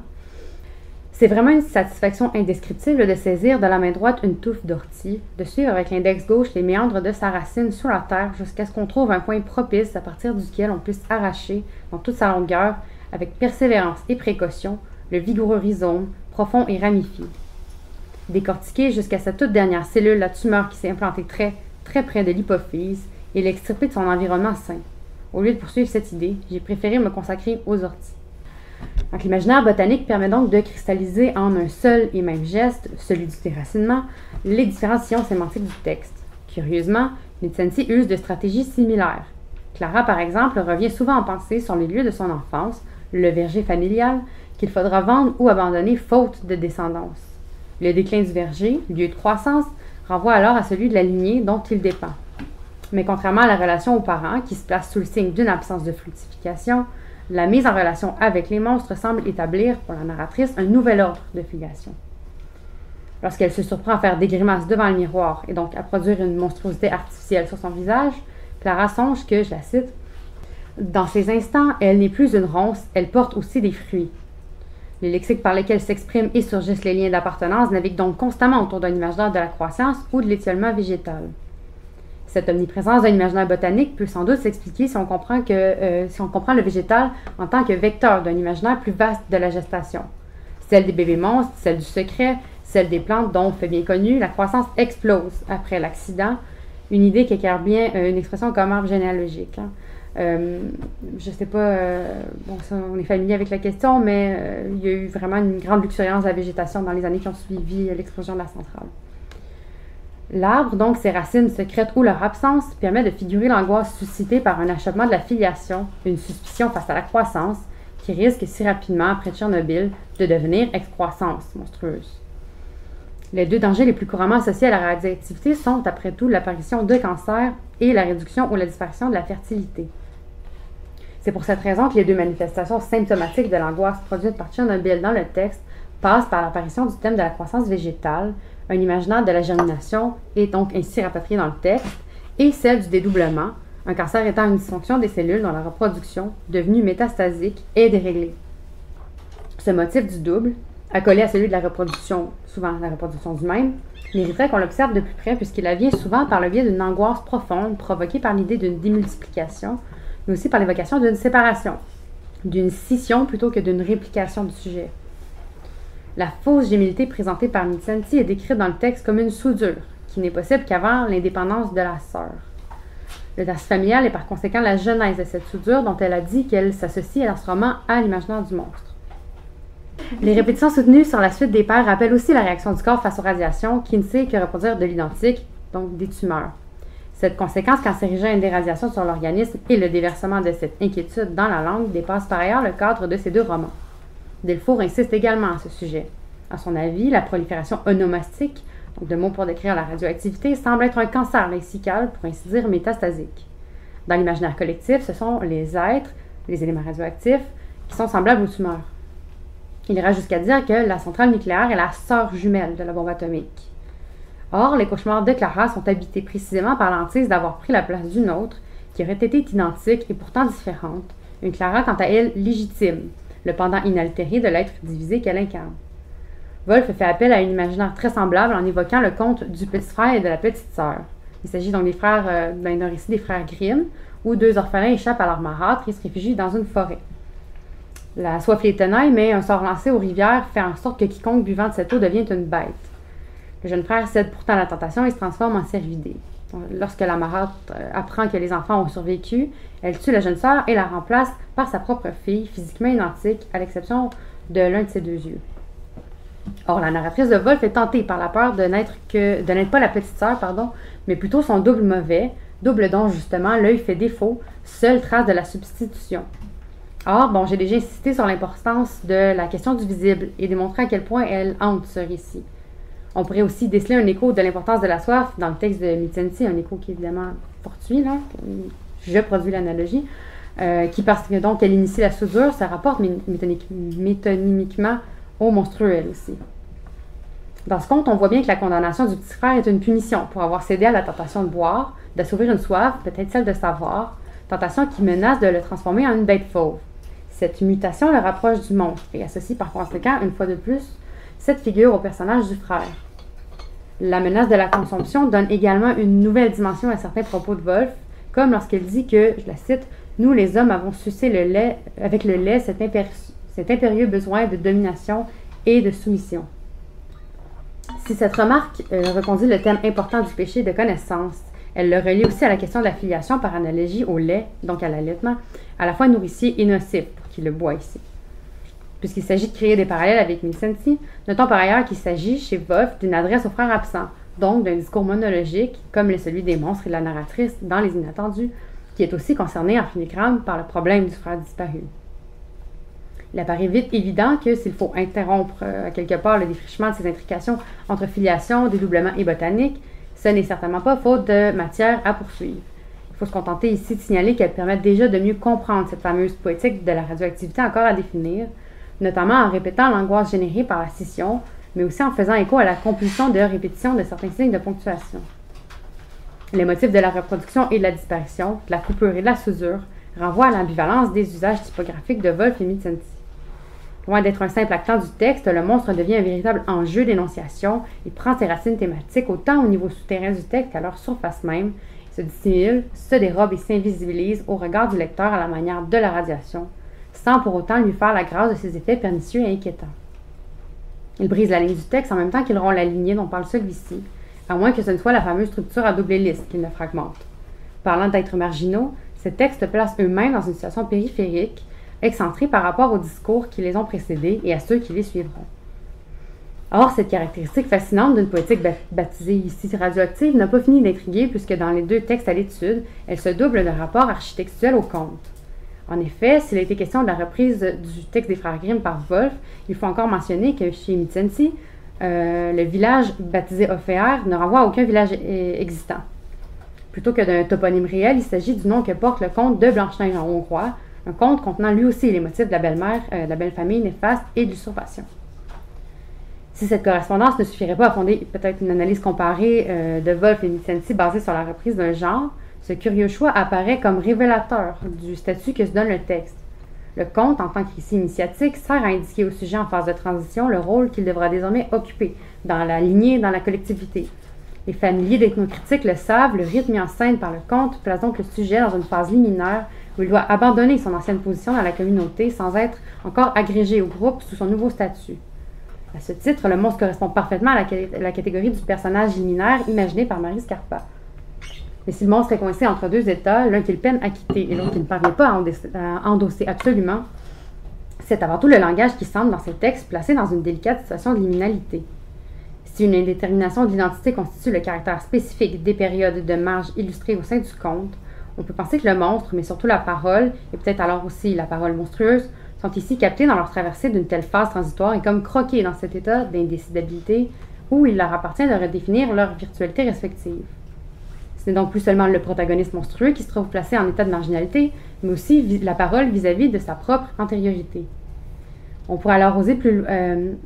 Speaker 1: C'est vraiment une satisfaction indescriptible de saisir de la main droite une touffe d'ortie, de suivre avec l'index gauche les méandres de sa racine sous la terre jusqu'à ce qu'on trouve un point propice à partir duquel on puisse arracher, dans toute sa longueur, avec persévérance et précaution, le vigoureux rhizome, profond et ramifié. Décortiquer jusqu'à sa toute dernière cellule la tumeur qui s'est implantée très, très près de l'hypophyse et l'extirper de son environnement sain. Au lieu de poursuivre cette idée, j'ai préféré me consacrer aux orties. Donc, l'imaginaire botanique permet donc de cristalliser en un seul et même geste, celui du déracinement, les différents sillons sémantiques du texte. Curieusement, Mitsansi use de stratégies similaires. Clara, par exemple, revient souvent en pensée sur les lieux de son enfance, le verger familial, qu'il faudra vendre ou abandonner faute de descendance. Le déclin du verger, lieu de croissance, renvoie alors à celui de la lignée dont il dépend. Mais contrairement à la relation aux parents, qui se place sous le signe d'une absence de fructification, la mise en relation avec les monstres semble établir, pour la narratrice, un nouvel ordre de filiation. Lorsqu'elle se surprend à faire des grimaces devant le miroir et donc à produire une monstruosité artificielle sur son visage, Clara songe que, je la cite, « Dans ces instants, elle n'est plus une ronce, elle porte aussi des fruits. » Les lexiques par lesquels s'expriment et surgissent les liens d'appartenance naviguent donc constamment autour d'un imaginaire de la croissance ou de l'étiolement végétal. Cette omniprésence d'un imaginaire botanique peut sans doute s'expliquer si on comprend le végétal en tant que vecteur d'un imaginaire plus vaste de la gestation. Celle des bébés monstres, celle du secret, celle des plantes dont, fait bien connu, la croissance explose après l'accident, une idée qui écarte bien une expression comme arbre généalogique. Je ne sais pas, on est familier avec la question, mais il y a eu vraiment une grande luxuriance de la végétation dans les années qui ont suivi l'explosion de la centrale. L'arbre, donc ses racines secrètes ou leur absence, permet de figurer l'angoisse suscitée par un achèvement de la filiation, une suspicion face à la croissance, qui risque si rapidement, après Tchernobyl, de devenir excroissance monstrueuse. Les deux dangers les plus couramment associés à la radioactivité sont, après tout, l'apparition de cancers et la réduction ou la disparition de la fertilité. C'est pour cette raison que les deux manifestations symptomatiques de l'angoisse produite par Tchernobyl dans le texte passent par l'apparition du thème de la croissance végétale, un imaginaire de la germination est donc ainsi rapatrié dans le texte, et celle du dédoublement, un cancer étant une dysfonction des cellules dont la reproduction, devenue métastasique, est déréglée. Ce motif du double, accolé à celui de la reproduction, souvent la reproduction du même, mériterait qu'on l'observe de plus près puisqu'il advient souvent par le biais d'une angoisse profonde provoquée par l'idée d'une démultiplication, mais aussi par l'évocation d'une séparation, d'une scission plutôt que d'une réplication du sujet. La fausse gémilité présentée par Mitsansi est décrite dans le texte comme une soudure, qui n'est possible qu'avant l'indépendance de la sœur. Le das familial est par conséquent la genèse de cette soudure dont elle a dit qu'elle s'associe à ce roman à l'imaginaire du monstre. Les répétitions soutenues sur la suite des pères rappellent aussi la réaction du corps face aux radiations, qui ne sait que reproduire de l'identique, donc des tumeurs. Cette conséquence cancérigène des radiations sur l'organisme et le déversement de cette inquiétude dans la langue dépassent par ailleurs le cadre de ces deux romans. Delfour insiste également à ce sujet. À son avis, la prolifération onomastique, donc de mots pour décrire la radioactivité, semble être un cancer lexical, pour ainsi dire métastasique. Dans l'imaginaire collectif, ce sont les êtres, les éléments radioactifs, qui sont semblables aux tumeurs. Il ira jusqu'à dire que la centrale nucléaire est la sœur jumelle de la bombe atomique. Or, les cauchemars de Clara sont habités précisément par l'hantise d'avoir pris la place d'une autre, qui aurait été identique et pourtant différente, une Clara quant à elle légitime, le pendant inaltéré de l'être divisé qu'elle incarne. Wolfe fait appel à un imaginaire très semblable en évoquant le conte du petit frère et de la petite sœur. Il s'agit donc d'un récit des frères Grimm, où deux orphelins échappent à leur marâtre et se réfugient dans une forêt. La soif les tenaille, mais un sort lancé aux rivières fait en sorte que quiconque buvant de cette eau devient une bête. Le jeune frère cède pourtant à la tentation et se transforme en cervidé. Lorsque la marâtre apprend que les enfants ont survécu, elle tue la jeune sœur et la remplace par sa propre fille, physiquement identique, à l'exception de l'un de ses deux yeux. Or, la narratrice de Wolfe est tentée par la peur de n'être pas la petite sœur, mais plutôt son double mauvais, double dont justement l'œil fait défaut, seule trace de la substitution. Or, j'ai déjà insisté sur l'importance de la question du visible et démontré à quel point elle hante ce récit. On pourrait aussi déceler un écho de l'importance de la soif dans le texte de Micsensi, un écho qui est évidemment fortuit, là. Je produis l'analogie, qui, parce que donc elle initie la soudure, ça rapporte métonymiquement au monstrueux, elle aussi. Dans ce conte, on voit bien que la condamnation du petit frère est une punition pour avoir cédé à la tentation de boire, d'assouvir une soif, peut-être celle de savoir, tentation qui menace de le transformer en une bête fauve. Cette mutation le rapproche du monstre et associe par conséquent, une fois de plus, cette figure au personnage du frère. La menace de la consomption donne également une nouvelle dimension à certains propos de Woolf, comme lorsqu'il dit que, je la cite, « Nous, les hommes, avons sucé avec le lait cet impérieux besoin de domination et de soumission. » Si cette remarque reconduit le thème important du péché de connaissance, elle le relie aussi à la question de la filiation par analogie au lait, donc à l'allaitement, à la fois nourricier et nocif, pour qui le boit ici. Puisqu'il s'agit de créer des parallèles avec Micsensi, notons par ailleurs qu'il s'agit chez Woolf d'une adresse au frère absent, donc d'un discours monologique, comme celui des monstres et de la narratrice dans Les Inattendus, qui est aussi concerné en filigrane par le problème du frère disparu. Il apparaît vite évident que s'il faut interrompre à quelque part le défrichement de ces intrications entre filiation, dédoublement et botanique, ce n'est certainement pas faute de matière à poursuivre. Il faut se contenter ici de signaler qu'elles permettent déjà de mieux comprendre cette fameuse poétique de la radioactivité encore à définir, notamment en répétant l'angoisse générée par la scission, mais aussi en faisant écho à la compulsion de répétition de certains signes de ponctuation. Les motifs de la reproduction et de la disparition, de la coupure et de la soudure renvoient à l'ambivalence des usages typographiques de Woolf et Micsensi. Loin d'être un simple actant du texte, le monstre devient un véritable enjeu d'énonciation et prend ses racines thématiques autant au niveau souterrain du texte qu'à leur surface même, se dissimule, se dérobe et s'invisibilise au regard du lecteur à la manière de la radiation, sans pour autant lui faire la grâce de ses effets pernicieux et inquiétants. Il brise la ligne du texte en même temps qu'il rompt la lignée dont parle celui-ci, à moins que ce ne soit la fameuse structure à double hélice qu'il ne fragmente. Parlant d'êtres marginaux, ces textes placent eux-mêmes dans une situation périphérique, excentrés par rapport aux discours qui les ont précédés et à ceux qui les suivront. Or, cette caractéristique fascinante d'une poétique baptisée ici radioactive n'a pas fini d'intriguer puisque dans les deux textes à l'étude, elle se double d'un rapport architectuel au conte. En effet, s'il a été question de la reprise du texte des frères Grimm par Woolf, il faut encore mentionner que chez Micsensi, le village baptisé Oféer ne renvoie à aucun village existant. Plutôt que d'un toponyme réel, il s'agit du nom que porte le comte de Blanche-Neige en hongrois, un conte contenant lui aussi les motifs de la belle-mère, de la belle-famille néfaste et de l'usurpation. Si cette correspondance ne suffirait pas à fonder peut-être une analyse comparée de Woolf et Micsensi basée sur la reprise d'un genre, ce curieux choix apparaît comme révélateur du statut que se donne le texte. Le conte, en tant que récit initiatique, sert à indiquer au sujet en phase de transition le rôle qu'il devra désormais occuper dans la lignée, dans la collectivité. Les familiers d'ethnocritique le savent, le rythme mis en scène par le conte place donc le sujet dans une phase liminaire où il doit abandonner son ancienne position dans la communauté sans être encore agrégé au groupe sous son nouveau statut. À ce titre, le monstre correspond parfaitement à la catégorie du personnage liminaire imaginé par Marie Scarpa. Mais si le monstre est coincé entre deux états, l'un qu'il peine à quitter et l'autre qui ne parvient pas à endosser absolument, c'est avant tout le langage qui semble dans ces textes placé dans une délicate situation de liminalité. Si une indétermination de l'identité constitue le caractère spécifique des périodes de marge illustrées au sein du conte, on peut penser que le monstre, mais surtout la parole, et peut-être alors aussi la parole monstrueuse, sont ici captés dans leur traversée d'une telle phase transitoire et comme croqués dans cet état d'indécidabilité où il leur appartient de redéfinir leur virtualité respective. Ce n'est donc plus seulement le protagoniste monstrueux qui se trouve placé en état de marginalité, mais aussi la parole vis-à-vis de sa propre antériorité. On pourrait alors oser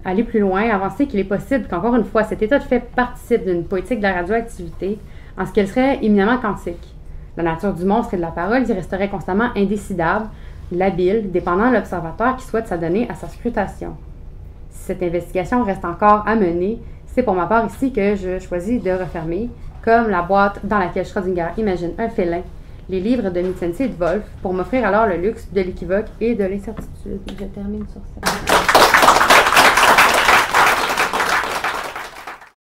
Speaker 1: aller plus loin, avancer qu'il est possible qu'encore une fois, cet état de fait participe d'une poétique de la radioactivité, en ce qu'elle serait éminemment quantique. La nature du monstre et de la parole y resterait constamment indécidable, labile, dépendant de l'observateur qui souhaite s'adonner à sa scrutation. Si cette investigation reste encore à mener, c'est pour ma part ici que je choisis de refermer, comme la boîte dans laquelle Schrödinger imagine un félin, les livres de Micsensi et de Woolf, pour m'offrir alors le luxe de l'équivoque et de l'incertitude. Je termine sur ça.